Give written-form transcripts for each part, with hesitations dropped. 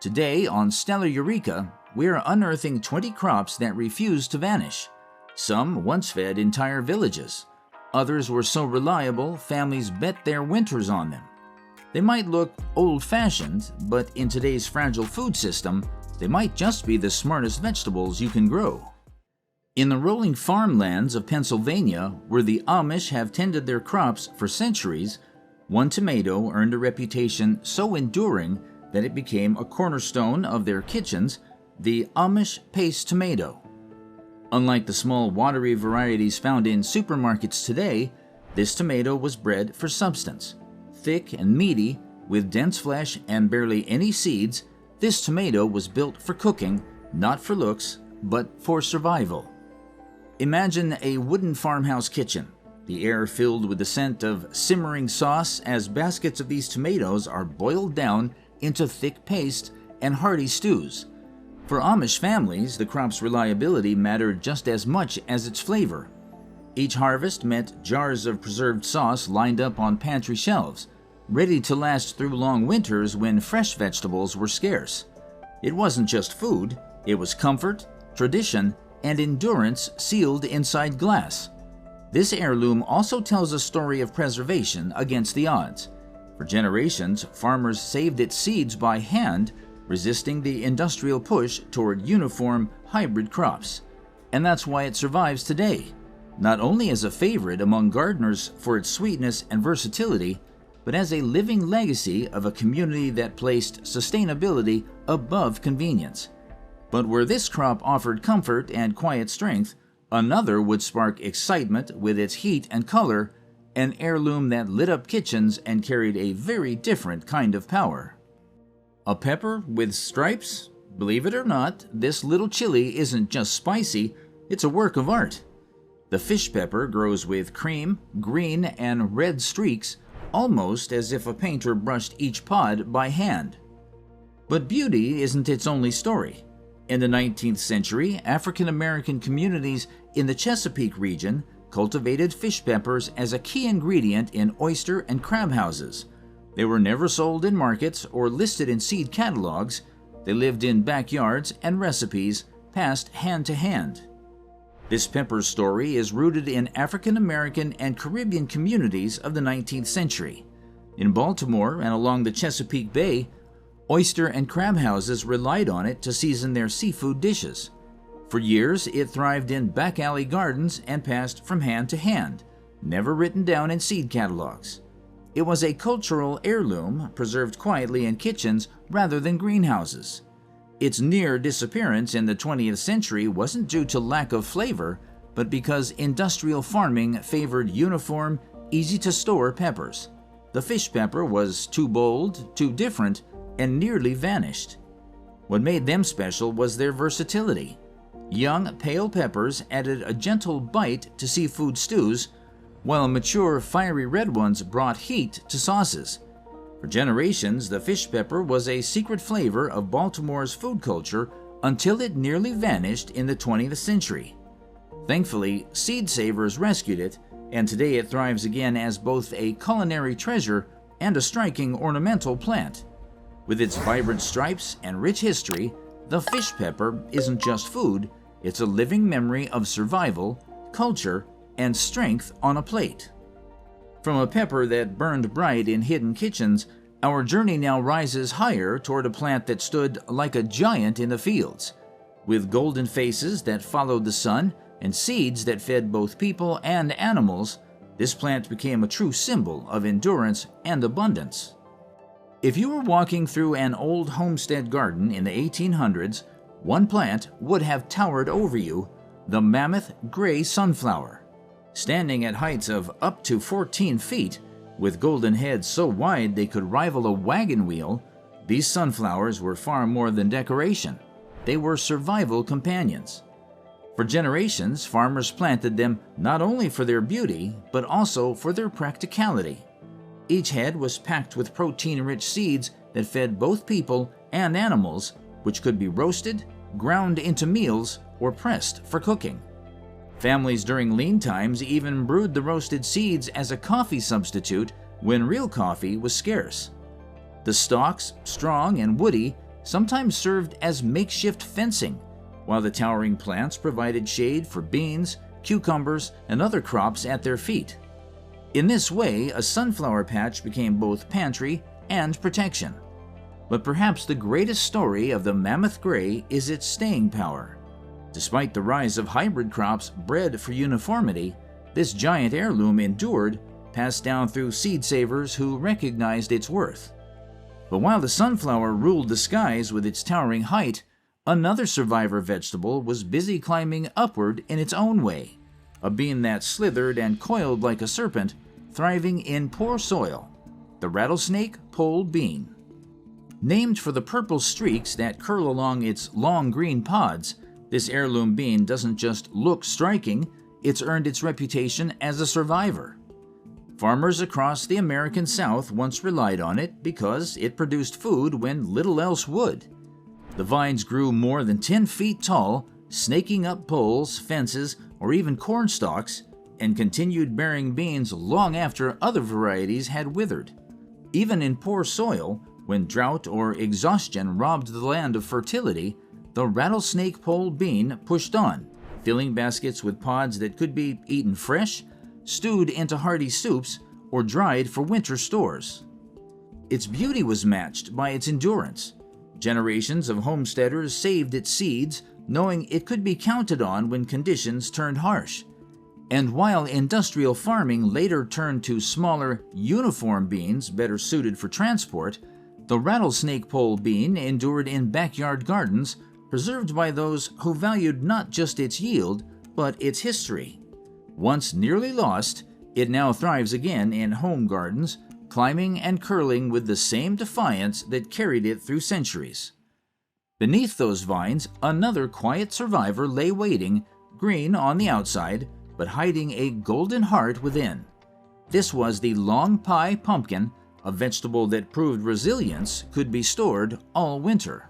Today on Stellar Eureka, we are unearthing 20 crops that refuse to vanish. Some once fed entire villages. Others were so reliable, families bet their winters on them. They might look old-fashioned, but in today's fragile food system, they might just be the smartest vegetables you can grow. In the rolling farmlands of Pennsylvania, where the Amish have tended their crops for centuries, one tomato earned a reputation so enduring that it became a cornerstone of their kitchens, the Amish Paste Tomato. Unlike the small watery varieties found in supermarkets today, this tomato was bred for substance. Thick and meaty, with dense flesh and barely any seeds, this tomato was built for cooking, not for looks, but for survival. Imagine a wooden farmhouse kitchen, the air filled with the scent of simmering sauce as baskets of these tomatoes are boiled down into thick paste and hearty stews. For Amish families, the crop's reliability mattered just as much as its flavor. Each harvest meant jars of preserved sauce lined up on pantry shelves, ready to last through long winters when fresh vegetables were scarce. It wasn't just food, it was comfort, tradition, and endurance sealed inside glass. This heirloom also tells a story of preservation against the odds. For generations, farmers saved its seeds by hand, resisting the industrial push toward uniform, hybrid crops. And that's why it survives today, not only as a favorite among gardeners for its sweetness and versatility, but as a living legacy of a community that placed sustainability above convenience. But where this crop offered comfort and quiet strength, another would spark excitement with its heat and color, an heirloom that lit up kitchens and carried a very different kind of power. A pepper with stripes? Believe it or not, this little chili isn't just spicy, it's a work of art. The fish pepper grows with cream, green, and red streaks, almost as if a painter brushed each pod by hand. But beauty isn't its only story. In the 19th century, African American communities in the Chesapeake region cultivated fish peppers as a key ingredient in oyster and crab houses. They were never sold in markets or listed in seed catalogs. They lived in backyards and recipes passed hand to hand. This pepper story is rooted in African American and Caribbean communities of the 19th century. In Baltimore and along the Chesapeake Bay, oyster and crab houses relied on it to season their seafood dishes. For years, it thrived in back alley gardens and passed from hand to hand, never written down in seed catalogs. It was a cultural heirloom preserved quietly in kitchens rather than greenhouses. Its near disappearance in the 20th century wasn't due to lack of flavor, but because industrial farming favored uniform, easy-to-store peppers. The fish pepper was too bold, too different, and nearly vanished. What made them special was their versatility. Young, pale peppers added a gentle bite to seafood stews, while mature, fiery red ones brought heat to sauces. For generations, the fish pepper was a secret flavor of Baltimore's food culture until it nearly vanished in the 20th century. Thankfully, seed savers rescued it, and today it thrives again as both a culinary treasure and a striking ornamental plant. With its vibrant stripes and rich history, the fish pepper isn't just food, it's a living memory of survival, culture, and strength on a plate. From a pepper that burned bright in hidden kitchens, our journey now rises higher toward a plant that stood like a giant in the fields. With golden faces that followed the sun and seeds that fed both people and animals, this plant became a true symbol of endurance and abundance. If you were walking through an old homestead garden in the 1800s, one plant would have towered over you, the Mammoth Grey Sunflower. Standing at heights of up to 14 feet, with golden heads so wide they could rival a wagon wheel, these sunflowers were far more than decoration. They were survival companions. For generations, farmers planted them not only for their beauty, but also for their practicality. Each head was packed with protein-rich seeds that fed both people and animals, which could be roasted, ground into meals, or pressed for cooking. Families during lean times even brewed the roasted seeds as a coffee substitute when real coffee was scarce. The stalks, strong and woody, sometimes served as makeshift fencing, while the towering plants provided shade for beans, cucumbers, and other crops at their feet. In this way, a sunflower patch became both pantry and protection. But perhaps the greatest story of the Mammoth Grey is its staying power. Despite the rise of hybrid crops bred for uniformity, this giant heirloom endured, passed down through seed savers who recognized its worth. But while the sunflower ruled the skies with its towering height, another survivor vegetable was busy climbing upward in its own way, a bean that slithered and coiled like a serpent, thriving in poor soil, the rattlesnake pole bean. Named for the purple streaks that curl along its long green pods, this heirloom bean doesn't just look striking, it's earned its reputation as a survivor. Farmers across the American South once relied on it because it produced food when little else would. The vines grew more than 10 feet tall, snaking up poles, fences, or even corn stalks, and continued bearing beans long after other varieties had withered. Even in poor soil, when drought or exhaustion robbed the land of fertility, the rattlesnake pole bean pushed on, filling baskets with pods that could be eaten fresh, stewed into hearty soups, or dried for winter stores. Its beauty was matched by its endurance. Generations of homesteaders saved its seeds, knowing it could be counted on when conditions turned harsh. And while industrial farming later turned to smaller, uniform beans better suited for transport, the rattlesnake pole bean endured in backyard gardens, preserved by those who valued not just its yield, but its history. Once nearly lost, it now thrives again in home gardens, climbing and curling with the same defiance that carried it through centuries. Beneath those vines, another quiet survivor lay waiting, green on the outside, but hiding a golden heart within. This was the long pie pumpkin, a vegetable that proved resilience could be stored all winter.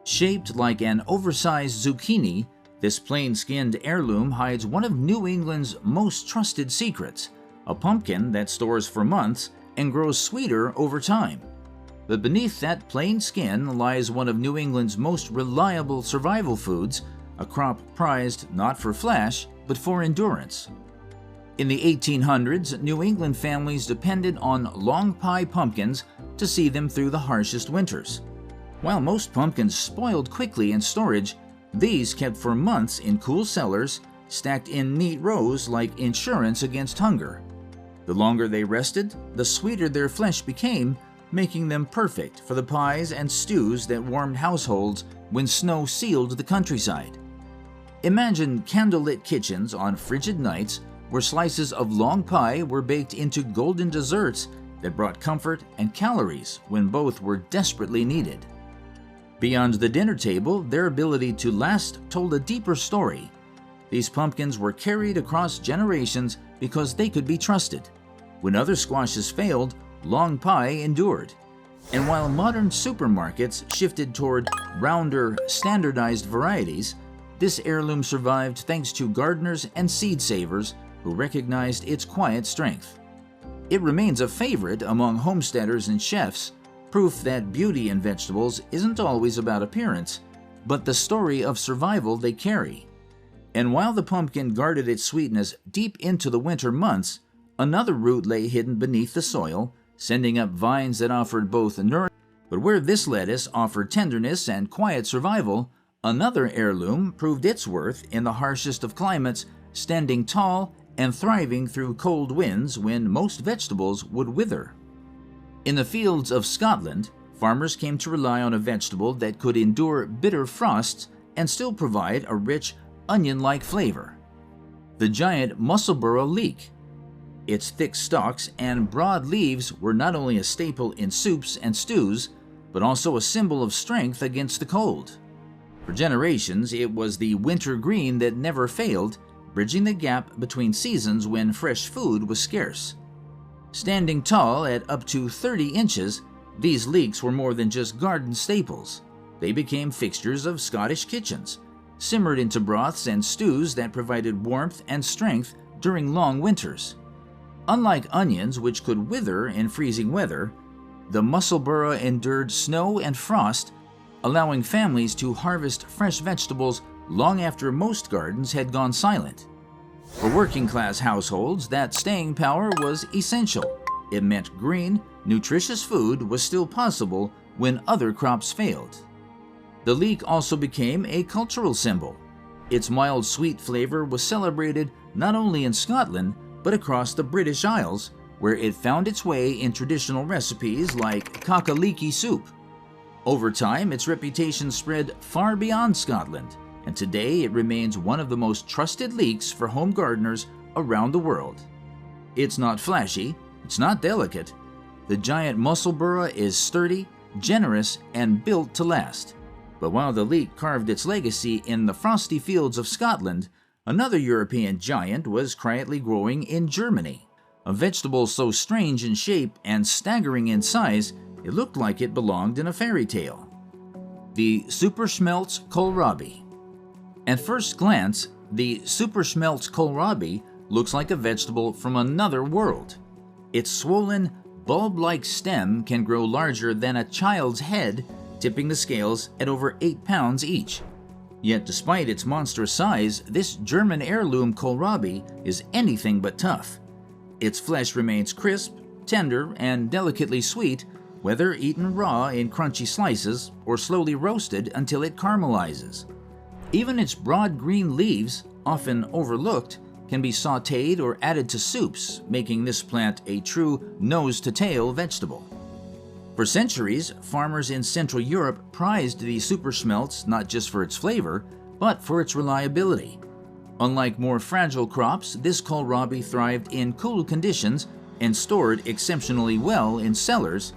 Shaped like an oversized zucchini, this plain-skinned heirloom hides one of New England's most trusted secrets, a pumpkin that stores for months and grows sweeter over time. But beneath that plain skin lies one of New England's most reliable survival foods, a crop prized not for flash, but for endurance. In the 1800s, New England families depended on long pie pumpkins to see them through the harshest winters. While most pumpkins spoiled quickly in storage, these kept for months in cool cellars, stacked in neat rows like insurance against hunger. The longer they rested, the sweeter their flesh became, making them perfect for the pies and stews that warmed households when snow sealed the countryside. Imagine candlelit kitchens on frigid nights where slices of long pie were baked into golden desserts that brought comfort and calories when both were desperately needed. Beyond the dinner table, their ability to last told a deeper story. These pumpkins were carried across generations because they could be trusted. When other squashes failed, long pie endured. And while modern supermarkets shifted toward rounder, standardized varieties, this heirloom survived thanks to gardeners and seed savers who recognized its quiet strength. It remains a favorite among homesteaders and chefs, proof that beauty in vegetables isn't always about appearance, but the story of survival they carry. And while the pumpkin guarded its sweetness deep into the winter months, another root lay hidden beneath the soil, sending up vines that offered both nourishment. But where this lettuce offered tenderness and quiet survival, another heirloom proved its worth in the harshest of climates, standing tall and thriving through cold winds when most vegetables would wither. In the fields of Scotland, farmers came to rely on a vegetable that could endure bitter frosts and still provide a rich, onion-like flavor: the giant Musselburgh Leek. Its thick stalks and broad leaves were not only a staple in soups and stews, but also a symbol of strength against the cold. For generations, it was the winter green that never failed, bridging the gap between seasons when fresh food was scarce. Standing tall at up to 30 inches, these leeks were more than just garden staples. They became fixtures of Scottish kitchens, simmered into broths and stews that provided warmth and strength during long winters. Unlike onions, which could wither in freezing weather, the Musselburgh endured snow and frost, allowing families to harvest fresh vegetables long after most gardens had gone silent. For working-class households, that staying power was essential. It meant green, nutritious food was still possible when other crops failed. The leek also became a cultural symbol. Its mild sweet flavor was celebrated not only in Scotland, but across the British Isles, where it found its way in traditional recipes like cock-a-leekie soup. Over time, its reputation spread far beyond Scotland, and today it remains one of the most trusted leeks for home gardeners around the world. It's not flashy, it's not delicate. The giant Musselburgh is sturdy, generous, and built to last. But while the leek carved its legacy in the frosty fields of Scotland, another European giant was quietly growing in Germany. A vegetable so strange in shape and staggering in size, it looked like it belonged in a fairy tale. The Superschmelz Kohlrabi. At first glance, the Superschmelz Kohlrabi looks like a vegetable from another world. Its swollen, bulb-like stem can grow larger than a child's head, tipping the scales at over 8 pounds each. Yet despite its monstrous size, this German heirloom kohlrabi is anything but tough. Its flesh remains crisp, tender, and delicately sweet, whether eaten raw in crunchy slices or slowly roasted until it caramelizes. Even its broad green leaves, often overlooked, can be sautéed or added to soups, making this plant a true nose-to-tail vegetable. For centuries, farmers in Central Europe prized the Superschmelz not just for its flavor, but for its reliability. Unlike more fragile crops, this kohlrabi thrived in cool conditions and stored exceptionally well in cellars,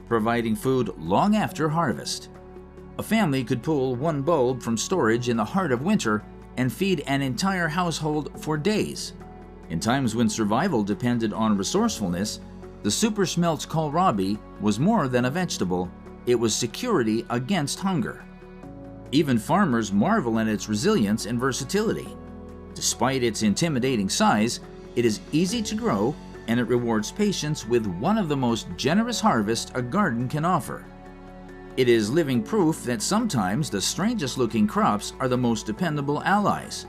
providing food long after harvest. A family could pull one bulb from storage in the heart of winter and feed an entire household for days. In times when survival depended on resourcefulness, the Superschmelz Kohlrabi was more than a vegetable, it was security against hunger. Even farmers marvel at its resilience and versatility. Despite its intimidating size, it is easy to grow and it rewards patience with one of the most generous harvests a garden can offer. It is living proof that sometimes the strangest looking crops are the most dependable allies.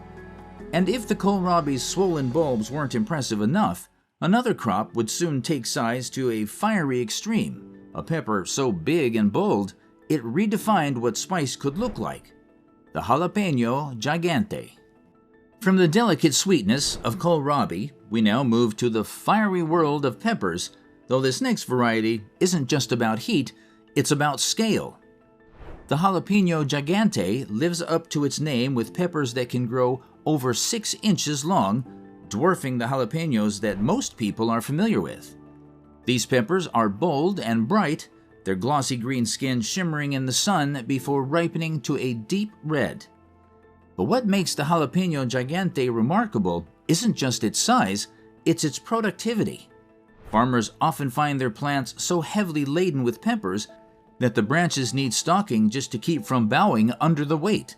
And if the kohlrabi's swollen bulbs weren't impressive enough, another crop would soon take size to a fiery extreme, a pepper so big and bold it redefined what spice could look like, the Jalapeño Gigante. From the delicate sweetness of kohlrabi, we now move to the fiery world of peppers, though this next variety isn't just about heat, it's about scale. The Jalapeño Gigante lives up to its name with peppers that can grow over 6 inches long, dwarfing the jalapeños that most people are familiar with. These peppers are bold and bright, their glossy green skin shimmering in the sun before ripening to a deep red. But what makes the Jalapeño Gigante remarkable isn't just its size, it's its productivity. Farmers often find their plants so heavily laden with peppers that the branches need stalking just to keep from bowing under the weight.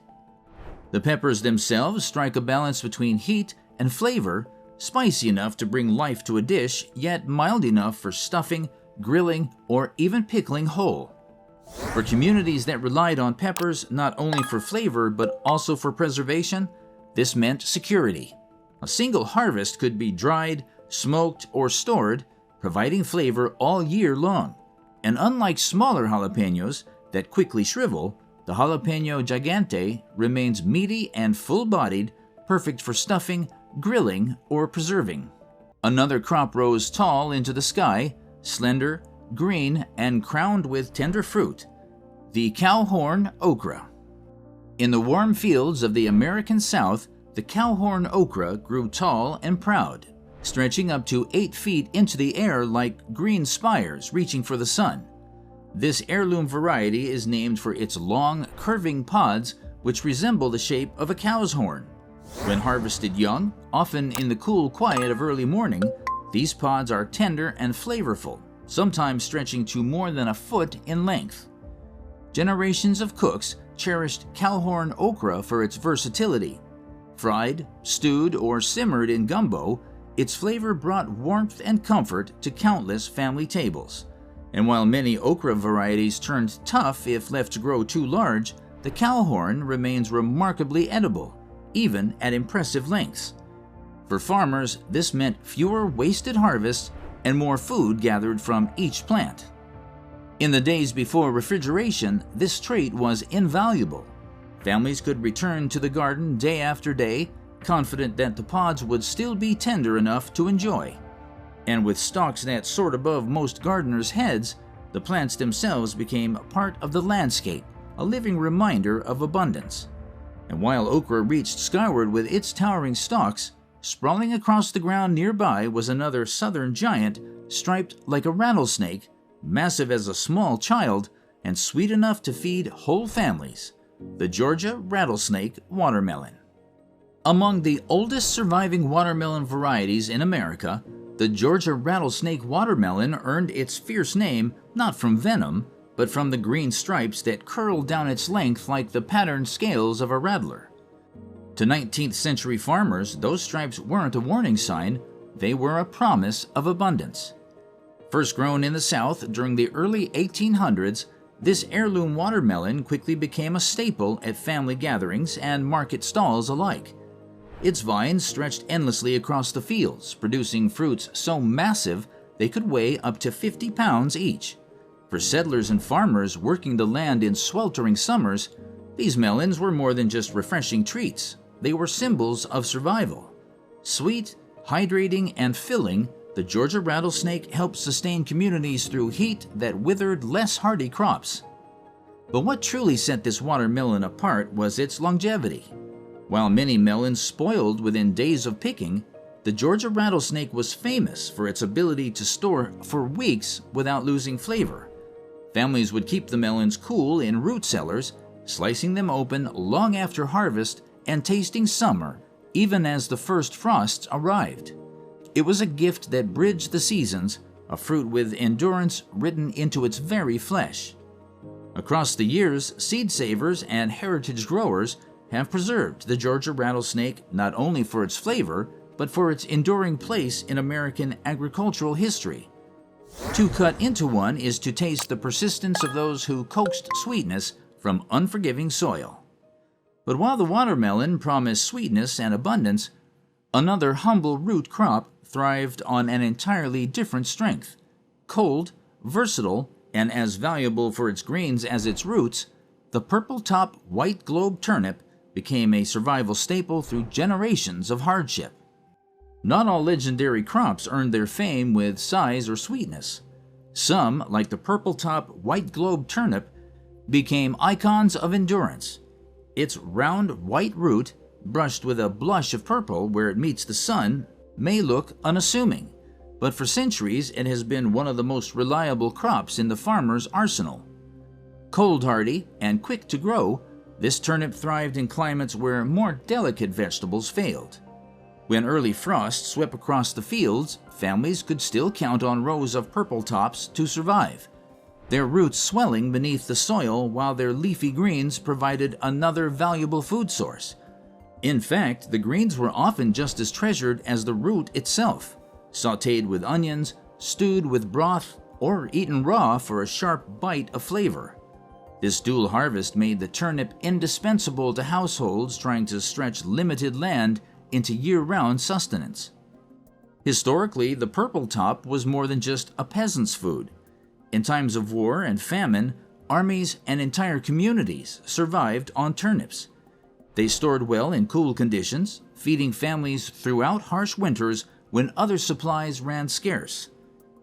The peppers themselves strike a balance between heat and flavor, spicy enough to bring life to a dish, yet mild enough for stuffing, grilling, or even pickling whole. For communities that relied on peppers not only for flavor but also for preservation, this meant security. A single harvest could be dried, smoked, or stored, providing flavor all year long. And unlike smaller jalapeños that quickly shrivel, the Jalapeño Gigante remains meaty and full-bodied, perfect for stuffing, grilling, or preserving. Another crop rose tall into the sky, slender, green, and crowned with tender fruit, the Cowhorn Okra. In the warm fields of the American South, the Cowhorn Okra grew tall and proud, stretching up to 8 feet into the air like green spires reaching for the sun. This heirloom variety is named for its long, curving pods which resemble the shape of a cow's horn. When harvested young, often in the cool quiet of early morning, these pods are tender and flavorful, sometimes stretching to more than a foot in length. Generations of cooks cherished Cowhorn okra for its versatility. Fried, stewed, or simmered in gumbo, its flavor brought warmth and comfort to countless family tables. And while many okra varieties turned tough if left to grow too large, the cowhorn remains remarkably edible, even at impressive lengths. For farmers, this meant fewer wasted harvests and more food gathered from each plant. In the days before refrigeration, this trait was invaluable. Families could return to the garden day after day, confident that the pods would still be tender enough to enjoy. And with stalks that soared above most gardeners' heads, the plants themselves became part of the landscape, a living reminder of abundance. And while okra reached skyward with its towering stalks, sprawling across the ground nearby was another southern giant, striped like a rattlesnake, massive as a small child, and sweet enough to feed whole families, the Georgia Rattlesnake Watermelon. Among the oldest surviving watermelon varieties in America, the Georgia Rattlesnake Watermelon earned its fierce name not from venom, but from the green stripes that curled down its length like the patterned scales of a rattler. To 19th century farmers, those stripes weren't a warning sign, they were a promise of abundance. First grown in the South during the early 1800s, this heirloom watermelon quickly became a staple at family gatherings and market stalls alike. Its vines stretched endlessly across the fields, producing fruits so massive they could weigh up to 50 pounds each. For settlers and farmers working the land in sweltering summers, these melons were more than just refreshing treats. They were symbols of survival. Sweet, hydrating, and filling, the Georgia rattlesnake helped sustain communities through heat that withered less hardy crops. But what truly set this watermelon apart was its longevity. While many melons spoiled within days of picking, the Georgia rattlesnake was famous for its ability to store for weeks without losing flavor. Families would keep the melons cool in root cellars, slicing them open long after harvest and tasting summer, even as the first frosts arrived. It was a gift that bridged the seasons, a fruit with endurance written into its very flesh. Across the years, seed savers and heritage growers have preserved the Georgia rattlesnake not only for its flavor, but for its enduring place in American agricultural history. To cut into one is to taste the persistence of those who coaxed sweetness from unforgiving soil. But while the watermelon promised sweetness and abundance, another humble root crop thrived on an entirely different strength. Cold, versatile, and as valuable for its greens as its roots, the purple-top white globe turnip became a survival staple through generations of hardship. Not all legendary crops earned their fame with size or sweetness. Some, like the purple-top white globe turnip, became icons of endurance. Its round white root, brushed with a blush of purple where it meets the sun, may look unassuming, but for centuries it has been one of the most reliable crops in the farmer's arsenal. Cold-hardy and quick to grow, this turnip thrived in climates where more delicate vegetables failed. When early frost swept across the fields, families could still count on rows of purple tops to survive, their roots swelling beneath the soil while their leafy greens provided another valuable food source. In fact, the greens were often just as treasured as the root itself, sautéed with onions, stewed with broth, or eaten raw for a sharp bite of flavor. This dual harvest made the turnip indispensable to households trying to stretch limited land into year-round sustenance. Historically, the purple top was more than just a peasant's food. In times of war and famine, armies and entire communities survived on turnips. They stored well in cool conditions, feeding families throughout harsh winters when other supplies ran scarce.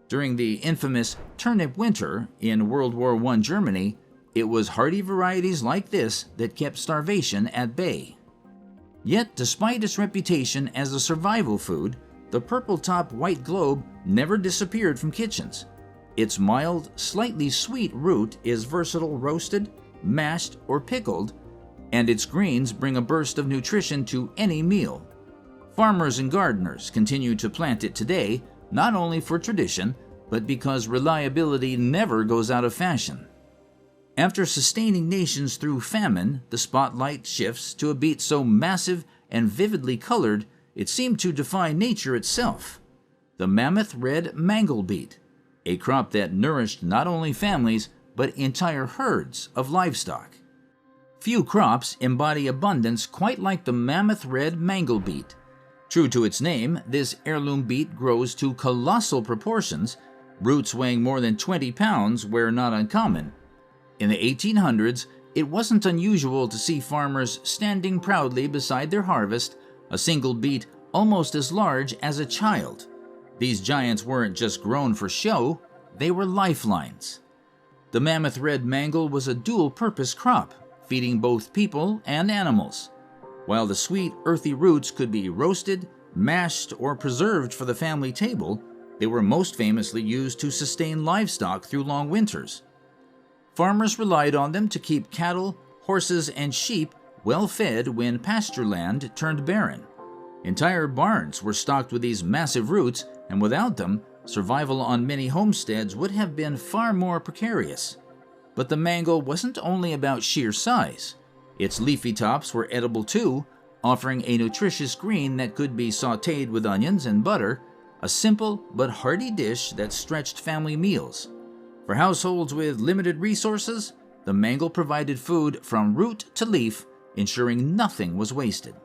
During the infamous turnip winter in World War I Germany, it was hardy varieties like this that kept starvation at bay. Yet, despite its reputation as a survival food, the purple-top white globe never disappeared from kitchens. Its mild, slightly sweet root is versatile roasted, mashed, or pickled, and its greens bring a burst of nutrition to any meal. Farmers and gardeners continue to plant it today, not only for tradition, but because reliability never goes out of fashion. After sustaining nations through famine, the spotlight shifts to a beet so massive and vividly colored it seemed to defy nature itself, the mammoth red mangle beet. a crop that nourished not only families but entire herds of livestock. Few crops embody abundance quite like the mammoth red mangle beet. True to its name, this heirloom beet grows to colossal proportions, roots weighing more than 20 pounds where not uncommon. In the 1800s, it wasn't unusual to see farmers standing proudly beside their harvest, a single beet almost as large as a child. These giants weren't just grown for show, they were lifelines. The mammoth red mangle was a dual-purpose crop, feeding both people and animals. While the sweet, earthy roots could be roasted, mashed, or preserved for the family table, they were most famously used to sustain livestock through long winters. Farmers relied on them to keep cattle, horses, and sheep well fed when pasture land turned barren. Entire barns were stocked with these massive roots, and without them, survival on many homesteads would have been far more precarious. But the mango wasn't only about sheer size. Its leafy tops were edible too, offering a nutritious green that could be sautéed with onions and butter, a simple but hearty dish that stretched family meals. For households with limited resources, the mango provided food from root to leaf, ensuring nothing was wasted.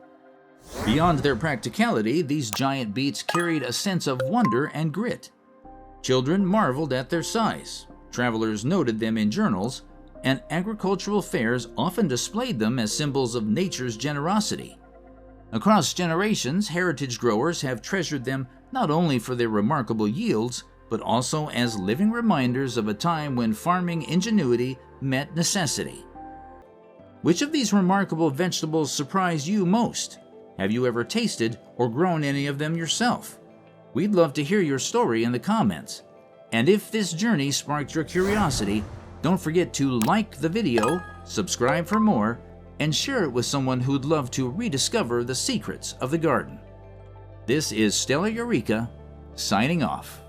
Beyond their practicality, these giant beets carried a sense of wonder and grit. Children marveled at their size, travelers noted them in journals, and agricultural fairs often displayed them as symbols of nature's generosity. Across generations, heritage growers have treasured them not only for their remarkable yields, but also as living reminders of a time when farming ingenuity met necessity. Which of these remarkable vegetables surprised you most? Have you ever tasted or grown any of them yourself? We'd love to hear your story in the comments. And if this journey sparked your curiosity, don't forget to like the video, subscribe for more, and share it with someone who'd love to rediscover the secrets of the garden. This is Stellar Eureka, signing off.